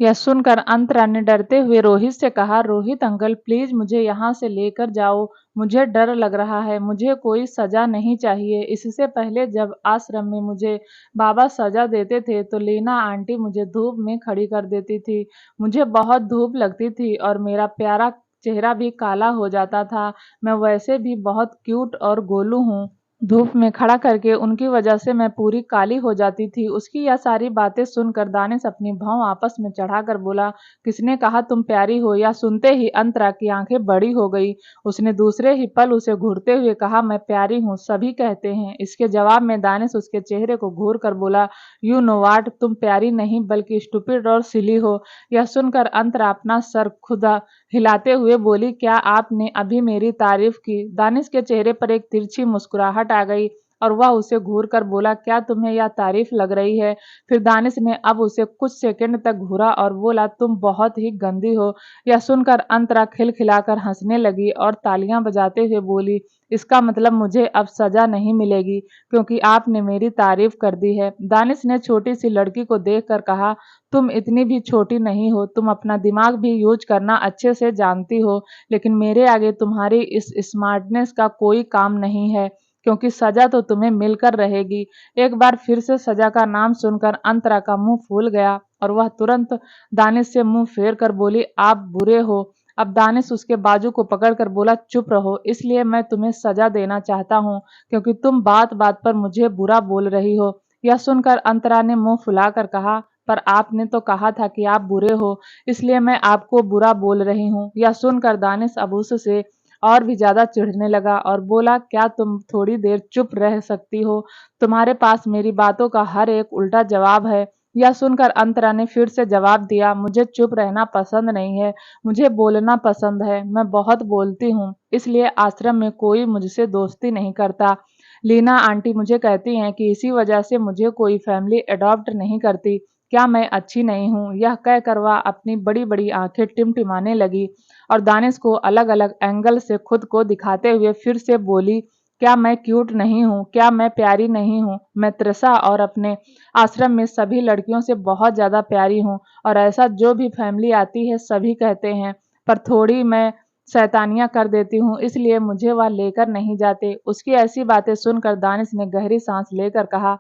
यह सुनकर अंतरा ने डरते हुए रोहित से कहा, रोहित अंकल प्लीज मुझे यहाँ से लेकर जाओ, मुझे डर लग रहा है, मुझे कोई सजा नहीं चाहिए। इससे पहले जब आश्रम में मुझे बाबा सजा देते थे तो लीना आंटी मुझे धूप में खड़ी कर देती थी। मुझे बहुत धूप लगती थी और मेरा प्यारा चेहरा भी काला हो जाता था। मैं वैसे भी बहुत क्यूट और गोलू हूँ। धूप में खड़ा करके उनकी वजह से मैं पूरी काली हो जाती थी। उसकी यह सारी बातें सुनकर दानिश अपनी भौं आपस में चढ़ाकर बोला, किसने कहा तुम प्यारी हो? यह सुनते ही अंतरा की आंखें बड़ी हो गई। उसने दूसरे ही पल उसे घूरते हुए कहा, मैं प्यारी हूँ, सभी कहते हैं। इसके जवाब में दानिश उसके चेहरे को घूर कर बोला, यू नो वाट, तुम प्यारी नहीं बल्कि स्टूपिड और सिली हो। यह सुनकर अंतरा अपना सर खुदा हिलाते हुए बोली, क्या आपने अभी मेरी तारीफ की? दानिश के चेहरे पर एक तिरछी मुस्कुराहट आ गई और वह उसे घूर कर बोला, क्या तुम्हें यह तारीफ लग रही है? फिर दानिश ने अब उसे कुछ सेकंड तक घूरा और बोला, तुम बहुत ही गंदी हो। यह सुनकर अंतरा खिलखिलाकर हंसने लगी और तालियां बजाते हुए बोली, इसका मतलब मुझे अब सजा नहीं मिलेगी क्योंकि आपने मेरी तारीफ कर दी है। दानिश ने छोटी सी लड़की को देखकर कहा, तुम इतनी भी छोटी नहीं हो, तुम अपना दिमाग भी यूज करना अच्छे से जानती हो, लेकिन मेरे आगे तुम्हारी इस स्मार्टनेस का कोई काम नहीं है क्योंकि सजा तो तुम्हें मिलकर रहेगी। एक बार फिर से सजा का नाम सुनकर अंतरा का मुंह फूल गया और वह तुरंत दानिश से मुंह फेर कर बोली, आप बुरे हो। अब दानिश उसके बाजू को पकड़कर बोला, चुप रहो, इसलिए मैं तुम्हें सजा देना चाहता हूँ क्योंकि तुम बात बात पर मुझे बुरा बोल रही हो। यह सुनकर अंतरा ने मुंह फुलाकर कहा, पर आपने तो कहा था कि आप बुरे हो, इसलिए मैं आपको बुरा बोल रही हूँ। यह सुनकर दानिश अब उससे और भी ज्यादा चिढ़ने लगा और बोला, क्या तुम थोड़ी देर चुप रह सकती हो? तुम्हारे पास मेरी बातों का हर एक उल्टा जवाब है। यह सुनकर अंतरा ने फिर से जवाब दिया, मुझे चुप रहना पसंद नहीं है, मुझे बोलना पसंद है। मैं बहुत बोलती हूँ, इसलिए आश्रम में कोई मुझसे दोस्ती नहीं करता। लीना आंटी मुझे कहती हैं कि इसी वजह से मुझे कोई फैमिली अडॉप्ट नहीं करती। क्या मैं अच्छी नहीं हूँ? यह कहकर वह अपनी बड़ी बड़ी आंखें टिमटिमाने लगी और दानिश को अलग अलग एंगल से खुद को दिखाते हुए फिर से बोली, क्या मैं क्यूट नहीं हूँ? क्या मैं प्यारी नहीं हूँ? मैं त्रिशा और अपने आश्रम में सभी लड़कियों से बहुत ज्यादा प्यारी हूँ और ऐसा जो भी फैमिली आती है सभी कहते हैं, पर थोड़ी मैं शैतानियां कर देती हूँ इसलिए मुझे वह लेकर नहीं जाते। उसकी ऐसी बातें सुनकर दानिश ने गहरी सांस लेकर कहा,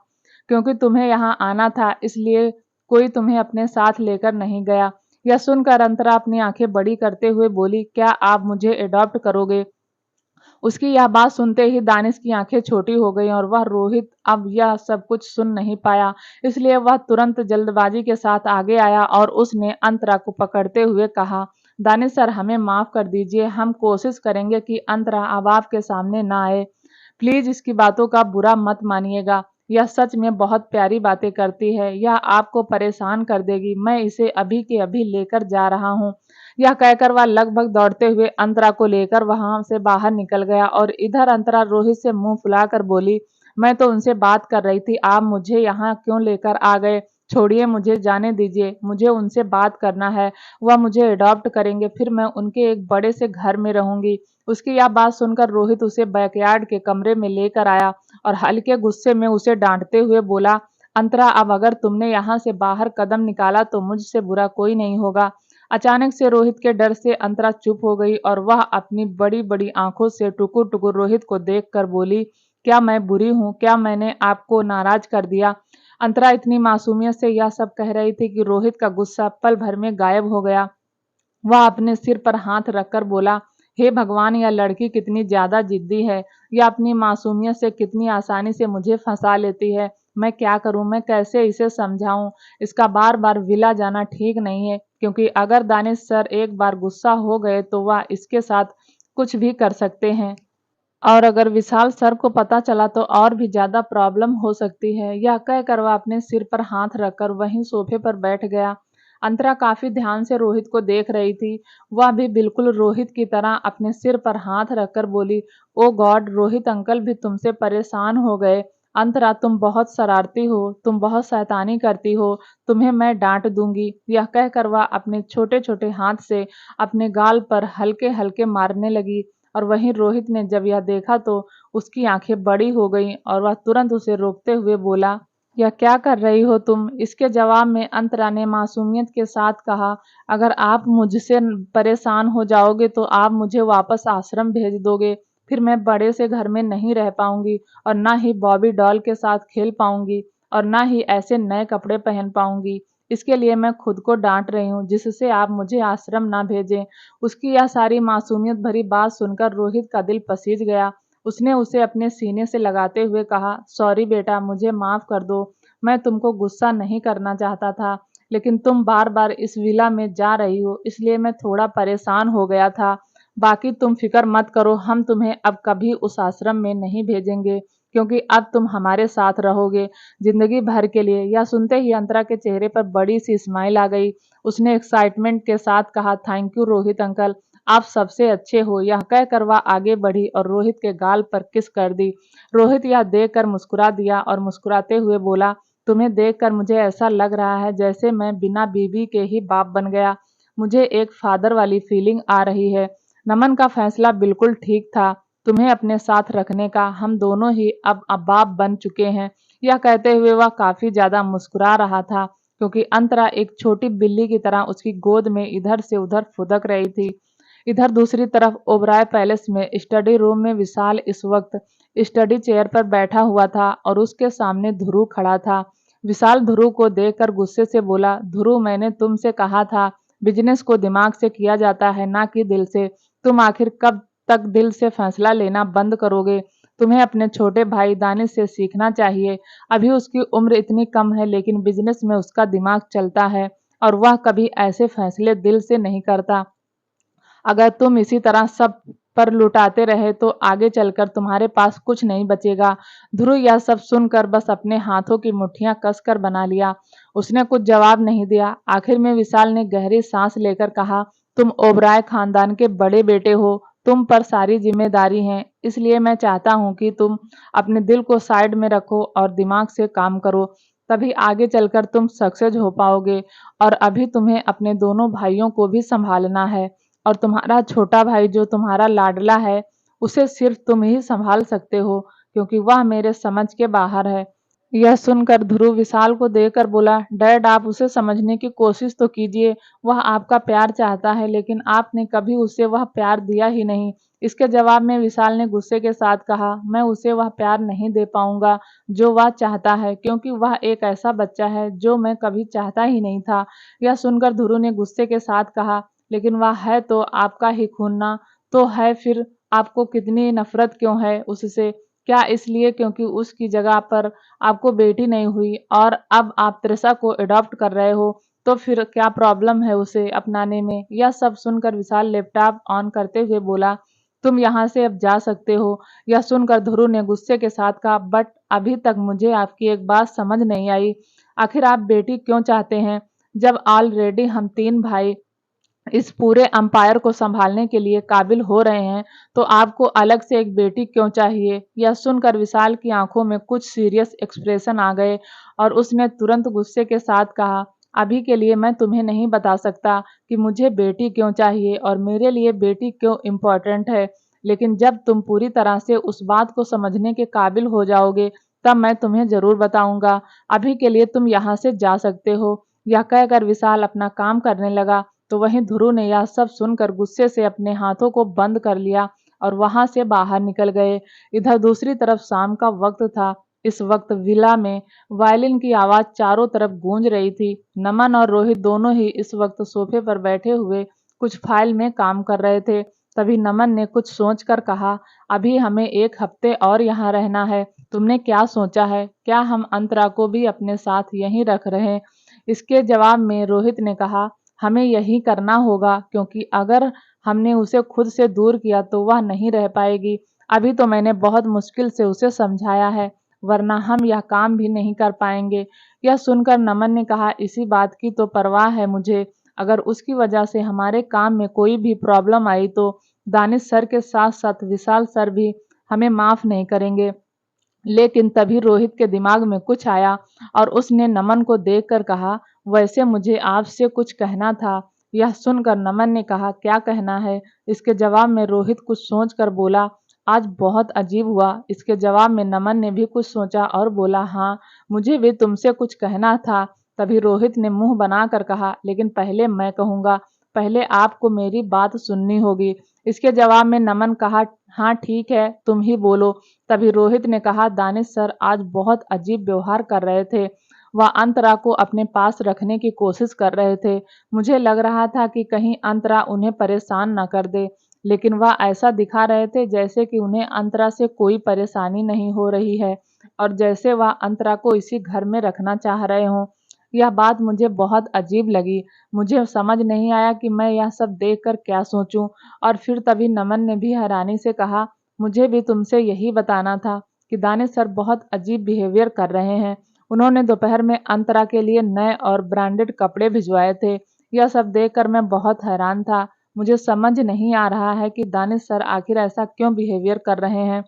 क्योंकि तुम्हें यहाँ आना था इसलिए कोई तुम्हें अपने साथ लेकर नहीं गया। यह सुनकर अंतरा अपनी आंखें बड़ी करते हुए बोली, क्या आप मुझे अडॉप्ट करोगे? उसकी यह बात सुनते ही दानिश की आंखें छोटी हो गईं और वह रोहित अब यह सब कुछ सुन नहीं पाया, इसलिए वह तुरंत जल्दबाजी के साथ आगे आया और उसने अंतरा को पकड़ते हुए कहा, दानिश सर हमें माफ कर दीजिए, हम कोशिश करेंगे कि अंतरा अब आपके सामने ना आए। प्लीज इसकी बातों का बुरा मत मानिएगा, यह सच में बहुत प्यारी बातें करती है, यह आपको परेशान कर देगी, मैं इसे अभी के अभी लेकर जा रहा हूँ। यह कहकर वह लगभग दौड़ते हुए अंतरा को लेकर वहां से बाहर निकल गया और इधर अंतरा रोहित से मुंह फुलाकर बोली, मैं तो उनसे बात कर रही थी, आप मुझे यहाँ क्यों लेकर आ गए? छोड़िए, मुझे जाने दीजिए, मुझे उनसे बात करना है, वह मुझे अडॉप्ट करेंगे, फिर मैं उनके एक बड़े से घर में रहूंगी। उसकी यह बात सुनकर रोहित उसे बैकयार्ड के कमरे में लेकर आया और हल्के गुस्से में उसे डांटते हुए बोला, अंतरा अब अगर तुमने यहाँ से बाहर कदम निकाला तो मुझसे बुरा कोई नहीं होगा। अचानक से रोहित के डर से अंतरा चुप हो गई और वह अपनी बड़ी बड़ी आंखों से टुकुर टुकुर रोहित को देखकर बोली, क्या मैं बुरी हूँ? क्या मैंने आपको नाराज कर दिया? अंतरा इतनी मासूमियत से यह सब कह रही थी कि रोहित का गुस्सा पल भर में गायब हो गया। वह अपने सिर पर हाथ रखकर बोला, हे भगवान, यह लड़की कितनी ज्यादा जिद्दी है, यह अपनी मासूमियत से कितनी आसानी से मुझे फंसा लेती है। मैं क्या करूं? मैं कैसे इसे समझाऊं? इसका बार बार विला जाना ठीक नहीं है क्योंकि अगर दानिश सर एक बार गुस्सा हो गए तो वह इसके साथ कुछ भी कर सकते हैं और अगर विशाल सर को पता चला तो और भी ज्यादा प्रॉब्लम हो सकती है। यह कहकर वह अपने सिर पर हाथ रखकर वहीं सोफे पर बैठ गया। अंतरा काफी ध्यान से रोहित को देख रही थी। वह भी बिल्कुल रोहित की तरह अपने सिर पर हाथ रखकर बोली, ओ गॉड, रोहित अंकल भी तुमसे परेशान हो गए। अंतरा, तुम बहुत शरारती हो, तुम बहुत शैतानी करती हो, तुम्हें मैं डांट दूंगी। यह कहकर वह अपने छोटे छोटे हाथ से अपने गाल पर हल्के हल्के मारने लगी और वहीं रोहित ने जब यह देखा तो उसकी आंखें बड़ी हो गईं और वह तुरंत उसे रोकते हुए बोला, या क्या कर रही हो तुम? इसके जवाब में अंतरा ने मासूमियत के साथ कहा, अगर आप मुझसे परेशान हो जाओगे तो आप मुझे वापस आश्रम भेज दोगे। फिर मैं बड़े से घर में नहीं रह पाऊंगी और ना ही बॉबी डॉल के साथ खेल पाऊंगी और ना ही ऐसे नए कपड़े पहन पाऊंगी। इसके लिए मैं खुद को डांट रही हूँ जिससे आप मुझे आश्रम ना भेजें। उसकी यह सारी मासूमियत भरी बात सुनकर रोहित का दिल पसीज गया। उसने उसे अपने सीने से लगाते हुए कहा, सॉरी बेटा, मुझे माफ कर दो। मैं तुमको गुस्सा नहीं करना चाहता था, लेकिन तुम बार बार इस विला में जा रही हो इसलिए मैं थोड़ा परेशान हो गया था। बाकी तुम फिक्र मत करो, हम तुम्हें अब कभी उस आश्रम में नहीं भेजेंगे क्योंकि अब तुम हमारे साथ रहोगे जिंदगी भर के लिए। यह सुनते ही अंतरा के चेहरे पर बड़ी सी स्माइल आ गई। उसने एक्साइटमेंट के साथ कहा, थैंक यू रोहित अंकल, आप सबसे अच्छे हो। यह कहकर वह आगे बढ़ी और रोहित के गाल पर किस कर दी। रोहित यह देखकर मुस्कुरा दिया और मुस्कुराते हुए बोला, तुम्हें देखकर मुझे ऐसा लग रहा है जैसे मैं बिना बीवी के ही बाप बन गया। मुझे एक फादर वाली फीलिंग आ रही है। नमन का फैसला बिल्कुल ठीक था, तुम्हें अपने साथ रखने का। हम दोनों ही अब बाप बन चुके हैं। यह कहते हुए वह काफी ज्यादा मुस्कुरा रहा था क्योंकि अंतरा एक छोटी बिल्ली की तरह उसकी गोद में इधर से उधर फुदक रही थी। इधर दूसरी तरफ ओबराय पैलेस में स्टडी रूम में विशाल इस वक्त स्टडी चेयर पर बैठा हुआ था और उसके सामने ध्रुव खड़ा था। विशाल ध्रुव को देखकर गुस्से से बोला, ध्रुव, मैंने तुमसे कहा था बिजनेस को दिमाग से किया जाता है ना कि दिल से। तुम आखिर कब तक दिल से फैसला लेना बंद करोगे? तुम्हें अपने छोटे भाई दानिश से सीखना चाहिए। अभी उसकी उम्र इतनी कम है लेकिन बिजनेस में उसका दिमाग चलता है और वह कभी ऐसे फैसले दिल से नहीं करता। अगर तुम इसी तरह सब पर लुटाते रहे तो आगे चलकर तुम्हारे पास कुछ नहीं बचेगा। ध्रुव यह सब सुनकर बस अपने हाथों की मुट्ठियां कसकर बना लिया। उसने कुछ जवाब नहीं दिया। आखिर में विशाल ने गहरी सांस लेकर कहा, तुम ओबराय खानदान के बड़े बेटे हो, तुम पर सारी जिम्मेदारी है, इसलिए मैं चाहता हूं कि तुम अपने दिल को साइड में रखो और दिमाग से काम करो। तभी आगे चलकर तुम सक्सेस हो पाओगे। और अभी तुम्हें अपने दोनों भाइयों को भी संभालना है और तुम्हारा छोटा भाई जो तुम्हारा लाडला है उसे सिर्फ तुम ही संभाल सकते हो क्योंकि वह मेरे समझ के बाहर है। यह सुनकर ध्रुव विशाल को देखकर बोला, डैड, आप उसे समझने की कोशिश तो कीजिए। वह आपका प्यार चाहता है लेकिन आपने कभी उसे वह प्यार दिया ही नहीं। इसके जवाब में विशाल ने गुस्से के साथ कहा, मैं उसे वह प्यार नहीं दे पाऊंगा जो वह चाहता है क्योंकि वह एक ऐसा बच्चा है जो मैं कभी चाहता ही नहीं था। यह सुनकर ध्रुव ने गुस्से के साथ कहा, लेकिन वह है तो आपका ही खून ना। तो है फिर आपको कितनी नफरत क्यों है उससे? क्या इसलिए क्योंकि उसकी जगह पर आपको बेटी नहीं हुई और अब आप त्रिशा को अडॉप्ट कर रहे हो? तो फिर क्या प्रॉब्लम है उसे अपनाने में? यह सब सुनकर विशाल लैपटॉप ऑन करते हुए बोला, तुम यहाँ से अब जा सकते हो। यह सुनकर ध्रुव ने गुस्से के साथ कहा, बट अभी तक मुझे आपकी एक बात समझ नहीं आई। आखिर आप बेटी क्यों चाहते हैं जब ऑलरेडी हम तीन भाई इस पूरे अंपायर को संभालने के लिए काबिल हो रहे हैं? तो आपको अलग से एक बेटी क्यों चाहिए? यह सुनकर विशाल की आंखों में कुछ सीरियस एक्सप्रेशन आ गए और उसने तुरंत गुस्से के साथ कहा, अभी के लिए मैं तुम्हें नहीं बता सकता कि मुझे बेटी क्यों चाहिए और मेरे लिए बेटी क्यों इम्पोर्टेंट है, लेकिन जब तुम पूरी तरह से उस बात को समझने के काबिल हो जाओगे तब मैं तुम्हें जरूर बताऊंगा। अभी के लिए तुम यहाँ से जा सकते हो। यह कहकर विशाल अपना काम करने लगा तो वहीं ध्रुव ने यह सब सुनकर गुस्से से अपने हाथों को बंद कर लिया और वहां से बाहर निकल गए। इधर दूसरी तरफ शाम का वक्त था। इस वक्त विला में वायलिन की आवाज चारों तरफ गूंज रही थी। नमन और रोहित दोनों ही इस वक्त सोफे पर बैठे हुए कुछ फाइल में काम कर रहे थे। तभी नमन ने कुछ सोचकर कहा, अभी हमें एक हफ्ते और यहाँ रहना है। तुमने क्या सोचा है? क्या हम अंतरा को भी अपने साथ यहीं रख रहे हैं? इसके जवाब में रोहित ने कहा, हमें यही करना होगा क्योंकि अगर हमने उसे खुद से दूर किया तो वह नहीं रह पाएगी। अभी तो मैंने बहुत मुश्किल से उसे समझाया है, वरना हम यह काम भी नहीं कर पाएंगे। यह सुनकर नमन ने कहा, इसी बात की तो परवाह है मुझे। अगर उसकी वजह से हमारे काम में कोई भी प्रॉब्लम आई तो दानिश सर के साथ साथ विशाल सर भी हमें माफ नहीं करेंगे। लेकिन तभी रोहित के दिमाग में कुछ आया और उसने नमन को देखकर कहा, वैसे मुझे आपसे कुछ कहना था। यह सुनकर नमन ने कहा, क्या कहना है? इसके जवाब में रोहित कुछ सोचकर बोला, आज बहुत अजीब हुआ। इसके जवाब में नमन ने भी कुछ सोचा और बोला, हाँ, मुझे भी तुमसे कुछ कहना था। तभी रोहित ने मुंह बनाकर कहा, लेकिन पहले मैं कहूँगा, पहले आपको मेरी बात सुननी होगी। इसके जवाब में नमन कहा, हाँ ठीक है, तुम ही बोलो। तभी रोहित ने कहा, दानिश सर आज बहुत अजीब व्यवहार कर रहे थे। वह अंतरा को अपने पास रखने की कोशिश कर रहे थे। मुझे लग रहा था कि कहीं अंतरा उन्हें परेशान न कर दे, लेकिन वह ऐसा दिखा रहे थे जैसे कि उन्हें अंतरा से कोई परेशानी नहीं हो रही है और जैसे वह अंतरा को इसी घर में रखना चाह रहे हों। यह बात मुझे बहुत अजीब लगी। मुझे समझ नहीं आया कि मैं यह सब देखकर क्या सोचूं। और फिर तभी नमन ने भी हैरानी से कहा, मुझे भी तुमसे यही बताना था कि दानिश सर बहुत अजीब बिहेवियर कर रहे हैं। उन्होंने दोपहर में अंतरा के लिए नए और ब्रांडेड कपड़े भिजवाए थे। यह सब देखकर मैं बहुत हैरान था। मुझे समझ नहीं आ रहा है कि दानिश सर आखिर ऐसा क्यों बिहेवियर कर रहे हैं।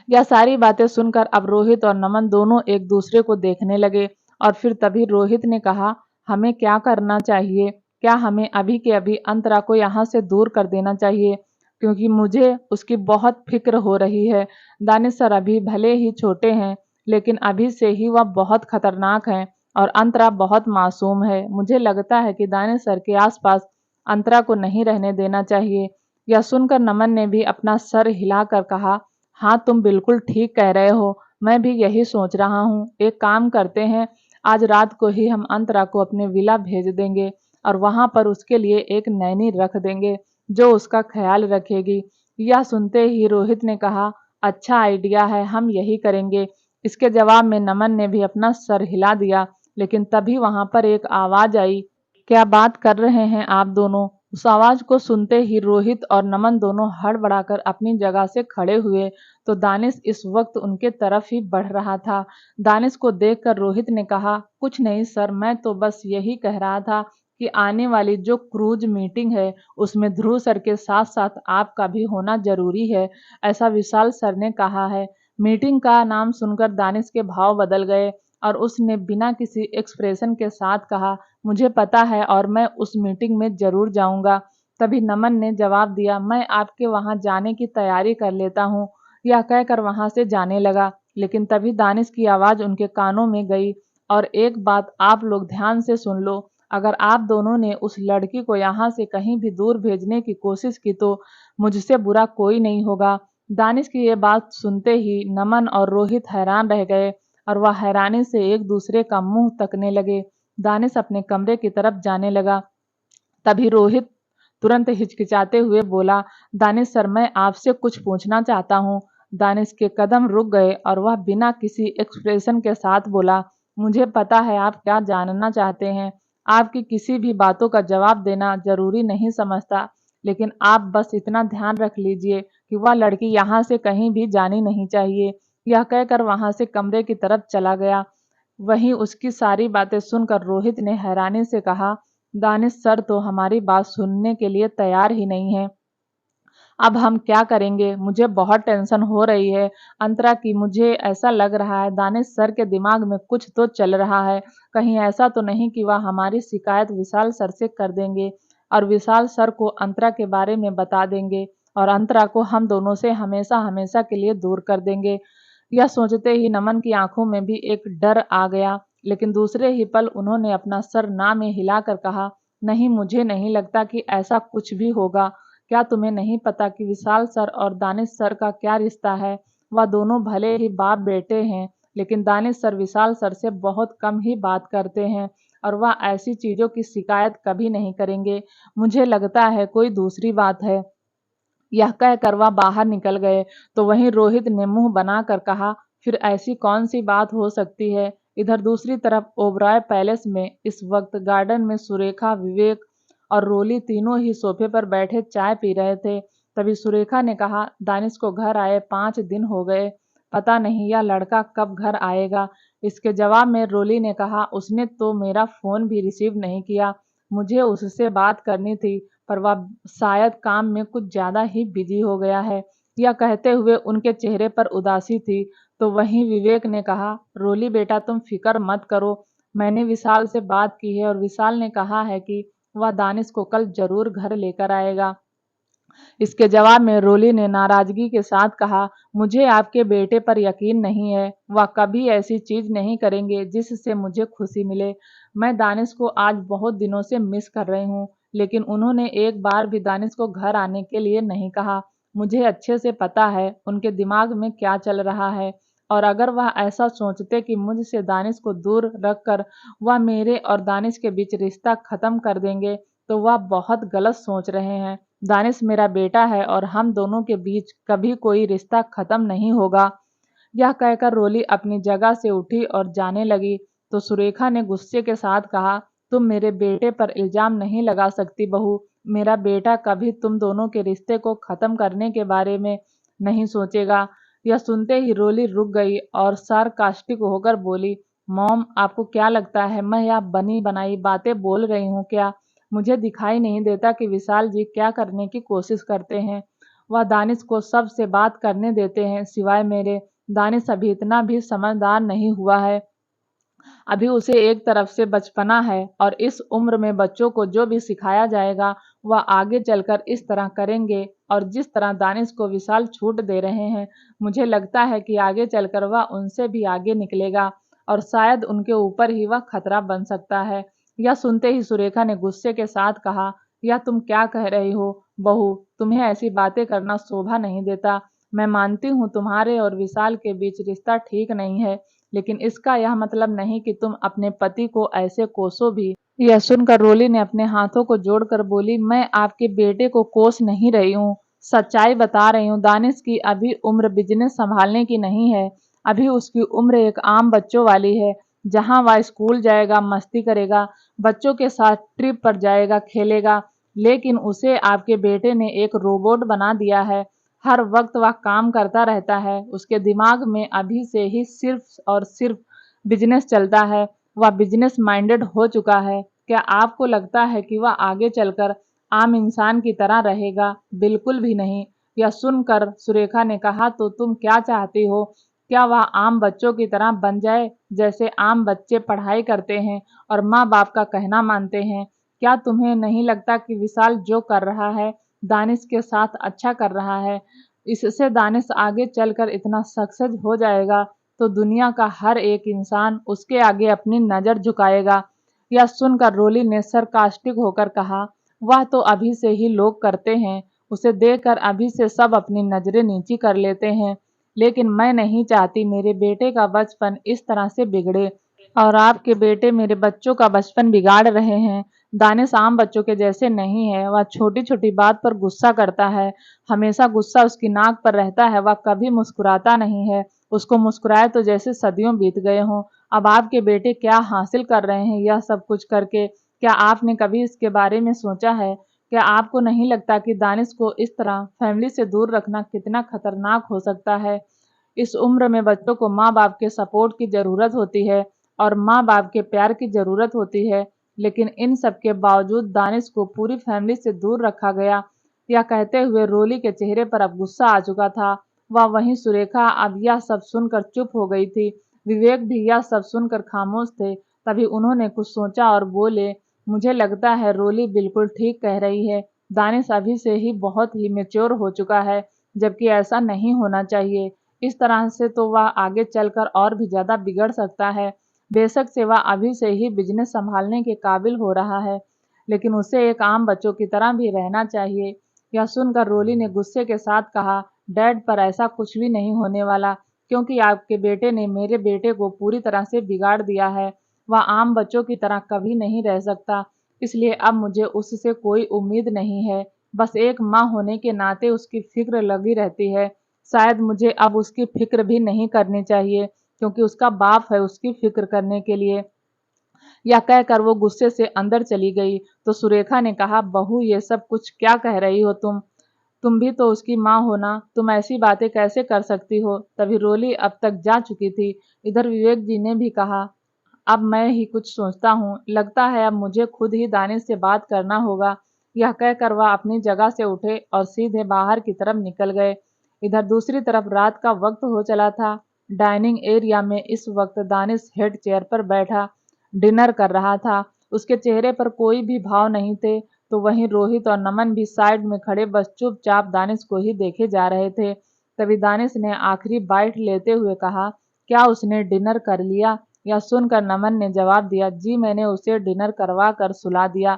यह सारी बातें सुनकर अब रोहित और नमन दोनों एक दूसरे को देखने लगे और फिर तभी रोहित ने कहा, हमें क्या करना चाहिए? क्या हमें अभी के अभी अंतरा को यहाँ से दूर कर देना चाहिए? क्योंकि मुझे उसकी बहुत फिक्र हो रही है। दानिश सर अभी भले ही छोटे हैं, लेकिन अभी से ही वह बहुत खतरनाक हैं और अंतरा बहुत मासूम है। मुझे लगता है कि दानिश सर के आसपास अंतरा को नहीं रहने देना चाहिए। यह सुनकर नमन ने भी अपना सर हिलाकर कहा, हाँ तुम बिल्कुल ठीक कह रहे हो। मैं भी यही सोच रहा हूँ। एक काम करते हैं, आज रात को ही हम अंतरा को अपने विला भेज देंगे और वहां पर उसके लिए एक नैनी रख देंगे जो उसका ख्याल रखेगी। यह सुनते ही रोहित ने कहा, अच्छा आइडिया है, हम यही करेंगे। इसके जवाब में नमन ने भी अपना सर हिला दिया, लेकिन तभी वहां पर एक आवाज आई, क्या बात कर रहे हैं आप दोनों? उस आवाज को सुनते ही रोहित और नमन दोनों हड़बड़ाकर अपनी जगह से खड़े हुए तो दानिश इस वक्त उनके तरफ ही बढ़ रहा था। दानिश को देखकर रोहित ने कहा, कुछ नहीं सर, मैं तो बस यही कह रहा था कि आने वाली जो क्रूज मीटिंग है उसमें ध्रुव सर के साथ साथ आपका भी होना जरूरी है, ऐसा विशाल सर ने कहा है। मीटिंग का नाम सुनकर दानिश के भाव बदल गए और उसने बिना किसी एक्सप्रेशन के साथ कहा, मुझे पता है और मैं उस मीटिंग में जरूर जाऊंगा। तभी नमन ने जवाब दिया, मैं आपके वहां जाने की तैयारी कर लेता हूँ। यह कहकर वहां से जाने लगा, लेकिन तभी दानिश की आवाज उनके कानों में गई, और एक बात आप लोग ध्यान से सुन लो, अगर आप दोनों ने उस लड़की को यहाँ से कहीं भी दूर भेजने की कोशिश की तो मुझसे बुरा कोई नहीं होगा। दानिश की ये बात सुनते ही नमन और रोहित हैरान रह गए और वह हैरानी से एक दूसरे का मुंह तकने लगे। दानिश अपने कमरे की तरफ जाने लगा। तभी रोहित तुरंत हिचकिचाते हुए बोला, दानिश सर, मैं आपसे कुछ पूछना चाहता हूँ। दानिश के कदम रुक गए और वह बिना किसी एक्सप्रेशन के साथ बोला, मुझे पता है आप क्या जानना चाहते हैं। आपकी किसी भी बातों का जवाब देना जरूरी नहीं समझता, लेकिन आप बस इतना ध्यान रख लीजिए कि वह लड़की यहाँ से कहीं भी जानी नहीं चाहिए। यह कहकर वहां से कमरे की तरफ चला गया। वहीं उसकी सारी बातें सुनकर रोहित ने हैरानी से कहा, दानिश सर तो हमारी बात सुनने के लिए तैयार ही नहीं है। अब हम क्या करेंगे? मुझे बहुत टेंशन हो रही है अंतरा की। मुझे ऐसा लग रहा है दानिश सर के दिमाग में कुछ तो चल रहा है। कहीं ऐसा तो नहीं कि वह हमारी शिकायत विशाल सर से कर देंगे और विशाल सर को अंतरा के बारे में बता देंगे और अंतरा को हम दोनों से हमेशा हमेशा के लिए दूर कर देंगे। यह सोचते ही नमन की आंखों में भी एक डर आ गया, लेकिन दूसरे ही पल उन्होंने अपना सर ना में हिलाकर कहा, नहीं, मुझे नहीं लगता कि ऐसा कुछ भी होगा। क्या तुम्हें नहीं पता कि विशाल सर और दानिश सर का क्या रिश्ता है? वह दोनों भले ही बाप बेटे हैं, लेकिन दानिश सर विशाल सर से बहुत कम ही बात करते हैं और वह ऐसी चीजों की शिकायत कभी नहीं करेंगे। मुझे लगता है कोई दूसरी बात है। यह कहकर वह बाहर निकल गए तो वहीं रोहित ने मुंह बनाकर कहा, फिर ऐसी कौन सी बात हो सकती है? इधर दूसरी तरफ ओबराय पैलेस में इस वक्त गार्डन में सुरेखा, विवेक और रोली तीनों ही सोफे पर बैठे चाय पी रहे थे। तभी सुरेखा ने कहा, दानिश को घर आए 5 दिन हो गए, पता नहीं यह लड़का कब घर आएगा। इसके जवाब में रोली ने कहा, उसने तो मेरा फोन भी रिसीव नहीं किया। मुझे उससे बात करनी थी, पर वह शायद काम में कुछ ज्यादा ही बिजी हो गया है। यह कहते हुए उनके चेहरे पर उदासी थी। तो वहीं विवेक ने कहा, रोली बेटा, तुम फिक्र मत करो, मैंने विशाल से बात की है और विशाल ने कहा है कि वह दानिश को कल जरूर घर लेकर आएगा। इसके जवाब में रोली ने नाराजगी के साथ कहा, मुझे आपके बेटे पर यकीन नहीं है। वह कभी ऐसी चीज नहीं करेंगे जिससे मुझे खुशी मिले। मैं दानिश को आज बहुत दिनों से मिस कर रही हूँ, लेकिन उन्होंने एक बार भी दानिश को घर आने के लिए नहीं कहा। मुझे अच्छे से पता है उनके दिमाग में क्या चल रहा है, और अगर वह ऐसा सोचते कि मुझसे दानिश को दूर रखकर वह मेरे और दानिश के बीच रिश्ता खत्म कर देंगे, तो वह बहुत गलत सोच रहे हैं। दानिश मेरा बेटा है और हम दोनों के बीच कभी कोई रिश्ता खत्म नहीं होगा। यह कहकर रोली अपनी जगह से उठी और जाने लगी, तो सुरेखा ने गुस्से के साथ कहा, तुम मेरे बेटे पर इल्जाम नहीं लगा सकती बहू। मेरा बेटा कभी तुम दोनों के रिश्ते को खत्म करने के बारे में नहीं सोचेगा। यह सुनते ही रोली रुक गई और सार्कास्टिक होकर बोली, मॉम, आपको क्या लगता है मैं यह बनी बनाई बातें बोल रही हूँ क्या? मुझे दिखाई नहीं देता कि विशाल जी क्या करने की कोशिश करते हैं। वह दानिश को सबसे बात करने देते हैं सिवाय मेरे। दानिश अभी इतना भी समझदार नहीं हुआ है। अभी उसे एक तरफ से बचपना है, और इस उम्र में बच्चों को जो भी सिखाया जाएगा वह आगे चलकर इस तरह करेंगे। और जिस तरह दानिश को विशाल छूट दे रहे हैं, मुझे लगता है कि आगे चलकर वह उनसे भी आगे निकलेगा, और शायद उनके ऊपर ही वह खतरा बन सकता है। यह सुनते ही सुरेखा ने गुस्से के साथ कहा, यह तुम क्या कह रही हो बहू? तुम्हें ऐसी बातें करना शोभा नहीं देता। मैं मानती हूँ तुम्हारे और विशाल के बीच रिश्ता ठीक नहीं है, लेकिन इसका यह मतलब नहीं कि तुम अपने पति को ऐसे कोसो भी। यह सुनकर रोली ने अपने हाथों को जोड़कर बोली, मैं आपके बेटे को कोस नहीं रही हूँ, सच्चाई बता रही हूँ। दानिश की अभी उम्र बिजनेस संभालने की नहीं है। अभी उसकी उम्र एक आम बच्चों वाली है, जहाँ वह स्कूल जाएगा, मस्ती करेगा, बच्चों के साथ ट्रिप पर जाएगा, खेलेगा। लेकिन उसे आपके बेटे ने एक रोबोट बना दिया है। हर वक्त वह काम करता रहता है। उसके दिमाग में अभी से ही सिर्फ और सिर्फ बिजनेस चलता है। वह बिजनेस माइंडेड हो चुका है। क्या आपको लगता है कि वह आगे चलकर आम इंसान की तरह रहेगा? बिल्कुल भी नहीं। यह सुनकर सुरेखा ने कहा, तो तुम क्या चाहती हो? क्या वह आम बच्चों की तरह बन जाए, जैसे आम बच्चे पढ़ाई करते हैं और माँ बाप का कहना मानते हैं? क्या तुम्हें नहीं लगता कि विशाल जो कर रहा है दानिश के साथ अच्छा कर रहा है? इससे दानिश आगे चलकर इतना सक्सेस हो जाएगा तो दुनिया का हर एक इंसान उसके आगे अपनी नज़र झुकाएगा। यह सुनकर रोली ने सरकास्टिक होकर कहा, वह तो अभी से ही लोग करते हैं। उसे देखकर अभी से सब अपनी नजरें नीची कर लेते हैं। लेकिन मैं नहीं चाहती मेरे बेटे का बचपन इस तरह से बिगड़े, और आपके बेटे मेरे बच्चों का बचपन बिगाड़ रहे हैं। दानिश आम बच्चों के जैसे नहीं है। वह छोटी छोटी बात पर गुस्सा करता है। हमेशा गुस्सा उसकी नाक पर रहता है। वह कभी मुस्कुराता नहीं है। उसको मुस्कुराए तो जैसे सदियों बीत गए हों। अब आपके बेटे क्या हासिल कर रहे हैं यह सब कुछ करके? क्या आपने कभी इसके बारे में सोचा है? क्या आपको नहीं लगता कि दानिश को इस तरह फैमिली से दूर रखना कितना खतरनाक हो सकता है? इस उम्र में बच्चों को माँ बाप के सपोर्ट की ज़रूरत होती है, और माँ बाप के प्यार की ज़रूरत होती है। लेकिन इन सब के बावजूद दानिश को पूरी फैमिली से दूर रखा गया। यह कहते हुए रोली के चेहरे पर अब गुस्सा आ चुका था। वह वहीं सुरेखा अब यह सब सुनकर चुप हो गई थी। विवेक भी यह सब सुनकर खामोश थे। तभी उन्होंने कुछ सोचा और बोले, मुझे लगता है रोली बिल्कुल ठीक कह रही है। दानिश अभी से ही बहुत ही मैच्योर हो चुका है, जबकि ऐसा नहीं होना चाहिए। इस तरह से तो वह आगे चलकर और भी ज़्यादा बिगड़ सकता है। बेशक से वह अभी से ही बिजनेस संभालने के काबिल हो रहा है, लेकिन उसे एक आम बच्चों की तरह भी रहना चाहिए। यह सुनकर रोली ने गुस्से के साथ कहा, डैड, पर ऐसा कुछ भी नहीं होने वाला, क्योंकि आपके बेटे ने मेरे बेटे को पूरी तरह से बिगाड़ दिया है। वह आम बच्चों की तरह कभी नहीं रह सकता, इसलिए अब मुझे उससे कोई उम्मीद नहीं है। बस एक माँ होने के नाते उसकी फिक्र लगी रहती है। शायद मुझे अब उसकी फिक्र भी नहीं करनी चाहिए, क्योंकि उसका बाप है उसकी फिक्र करने के लिए। यह कहकर वो गुस्से से अंदर चली गई। तो सुरेखा ने कहा, बहू, ये सब कुछ क्या कह रही हो तुम? तुम भी तो उसकी माँ हो ना, तुम ऐसी बातें कैसे कर सकती हो? तभी रोली अब तक जा चुकी थी। इधर विवेक जी ने भी कहा, अब मैं ही कुछ सोचता हूँ, लगता है अब मुझे खुद ही दानिश से बात करना होगा। यह कहकर वह अपनी जगह से उठे और सीधे बाहर की तरफ निकल गए। इधर दूसरी तरफ रात का वक्त हो चला था। डाइनिंग एरिया में इस वक्त दानिश हेड चेयर पर बैठा डिनर कर रहा था। उसके चेहरे पर कोई भी भाव नहीं थे। तो वहीं रोहित और नमन भी साइड में खड़े बस चुपचाप दानिश को ही देखे जा रहे थे। तभी दानिश ने आखिरी बाइट लेते हुए कहा, क्या उसने डिनर कर लिया? यह सुनकर नमन ने जवाब दिया, जी मैंने उसे डिनर करवा कर सुला दिया।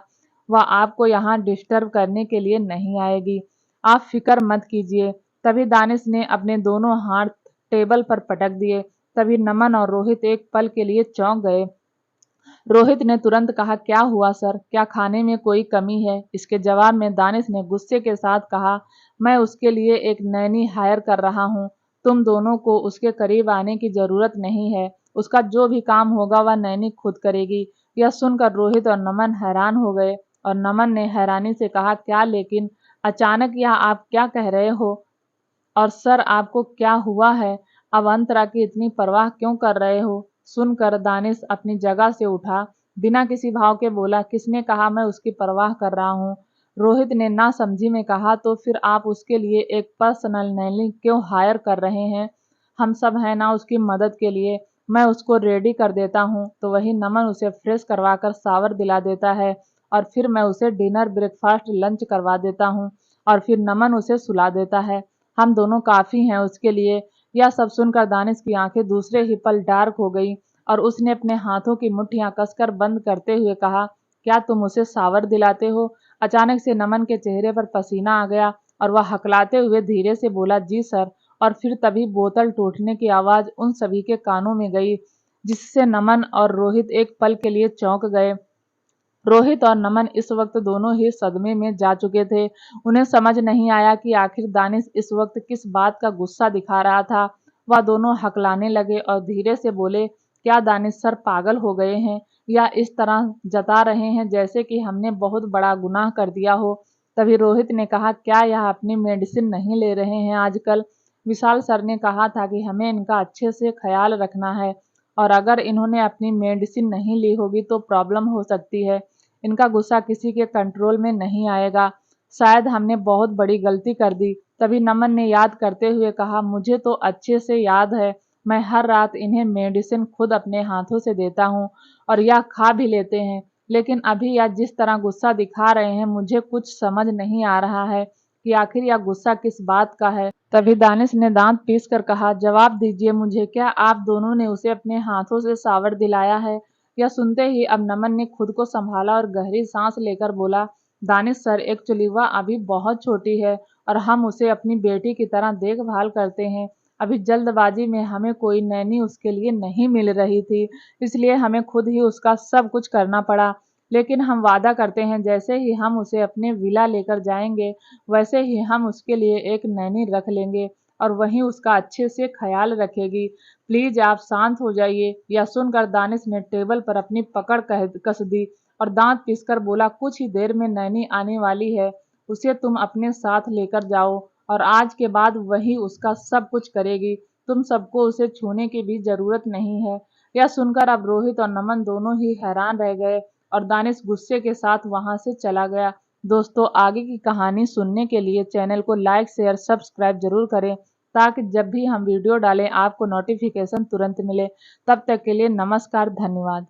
वह आपको यहाँ डिस्टर्ब करने के लिए नहीं आएगी, आप फिक्र मत कीजिए। तभी दानिश ने अपने दोनों हाथ टेबल पर पटक दिए। तभी नमन और रोहित एक पल के लिए चौंक गए। रोहित ने तुरंत कहा, क्या हुआ सर, क्या खाने में कोई कमी है? इसके जवाब में दानिश ने गुस्से के साथ कहा, मैं उसके लिए एक नैनी हायर कर रहा हूँ, तुम दोनों को उसके करीब आने की जरूरत नहीं है, उसका जो भी काम होगा वह नैनी खुद करेगी। यह सुनकर रोहित और नमन हैरान हो गए और नमन ने हैरानी से कहा, क्या लेकिन अचानक यह आप क्या कह रहे हो? और सर आपको क्या हुआ है? अब अंतरा की इतनी परवाह क्यों कर रहे हो? सुनकर दानिश अपनी जगह से उठा, बिना किसी भाव के बोला, किसने कहा मैं उसकी परवाह कर रहा हूँ? रोहित ने नासमझी में कहा, तो फिर आप उसके लिए एक पर्सनल नैनी क्यों हायर कर रहे हैं? हम सब हैं ना उसकी मदद के लिए, मैं उसको रेडी कर देता हूँ, तो वही नमन उसे फ्रेश करवा कर शावर दिला देता है और फिर मैं उसे डिनर ब्रेकफास्ट लंच करवा देता हूँ और फिर नमन उसे सुला देता है। हम दोनों काफ़ी हैं उसके लिए। यह सब सुनकर दानिश की आंखें दूसरे ही पल डार्क हो गईं और उसने अपने हाथों की मुट्ठियां कसकर बंद करते हुए कहा, क्या तुम उसे शावर दिलाते हो? अचानक से नमन के चेहरे पर पसीना आ गया और वह हकलाते हुए धीरे से बोला, जी सर। और फिर तभी बोतल टूटने की आवाज़ उन सभी के कानों में गई, जिससे नमन और रोहित एक पल के लिए चौंक गए। रोहित और नमन इस वक्त दोनों ही सदमे में जा चुके थे। उन्हें समझ नहीं आया कि आखिर दानिश इस वक्त किस बात का गुस्सा दिखा रहा था। वह दोनों हकलाने लगे और धीरे से बोले, क्या दानिश सर पागल हो गए हैं या इस तरह जता रहे हैं जैसे कि हमने बहुत बड़ा गुनाह कर दिया हो? तभी रोहित ने कहा, क्या यह अपनी मेडिसिन नहीं ले रहे हैं आजकल? विशाल सर ने कहा था कि हमें इनका अच्छे से ख्याल रखना है और अगर इन्होंने अपनी मेडिसिन नहीं ली होगी तो प्रॉब्लम हो सकती है। इनका गुस्सा किसी के कंट्रोल में नहीं आएगा। शायद हमने बहुत बड़ी गलती कर दी। तभी नमन ने याद करते हुए कहा, मुझे तो अच्छे से याद है, मैं हर रात इन्हें मेडिसिन खुद अपने हाथों से देता हूँ और यह खा भी लेते हैं। लेकिन अभी यह जिस तरह गुस्सा दिखा रहे हैं मुझे कुछ समझ नहीं आ रहा है कि आखिर यह गुस्सा किस बात का है। तभी दानिश ने दांत पीस कर कहा, जवाब दीजिए मुझे, क्या आप दोनों ने उसे अपने हाथों से शावर दिलाया है? यह सुनते ही अब नमन ने खुद को संभाला और गहरी सांस लेकर बोला, दानिश सर एक्चुअली वह अभी बहुत छोटी है और हम उसे अपनी बेटी की तरह देखभाल करते हैं। अभी जल्दबाजी में हमें कोई नैनी उसके लिए नहीं मिल रही थी, इसलिए हमें खुद ही उसका सब कुछ करना पड़ा। लेकिन हम वादा करते हैं जैसे ही हम उसे अपने विला लेकर जाएंगे वैसे ही हम उसके लिए एक नैनी रख लेंगे और वहीं उसका अच्छे से ख्याल रखेगी। प्लीज आप शांत हो जाइए। यह सुनकर दानिश ने टेबल पर अपनी पकड़ कस दी और दांत पीसकर बोला, कुछ ही देर में नैनी आने वाली है, उसे तुम अपने साथ लेकर जाओ और आज के बाद वही उसका सब कुछ करेगी, तुम सबको उसे छूने की भी जरूरत नहीं है। यह सुनकर अब रोहित और नमन दोनों ही हैरान रह गए और दानिश गुस्से के साथ वहां से चला गया। दोस्तों आगे की कहानी सुनने के लिए चैनल को लाइक शेयर सब्सक्राइब जरूर करें ताकि जब भी हम वीडियो डालें आपको नोटिफिकेशन तुरंत मिले। तब तक के लिए नमस्कार, धन्यवाद।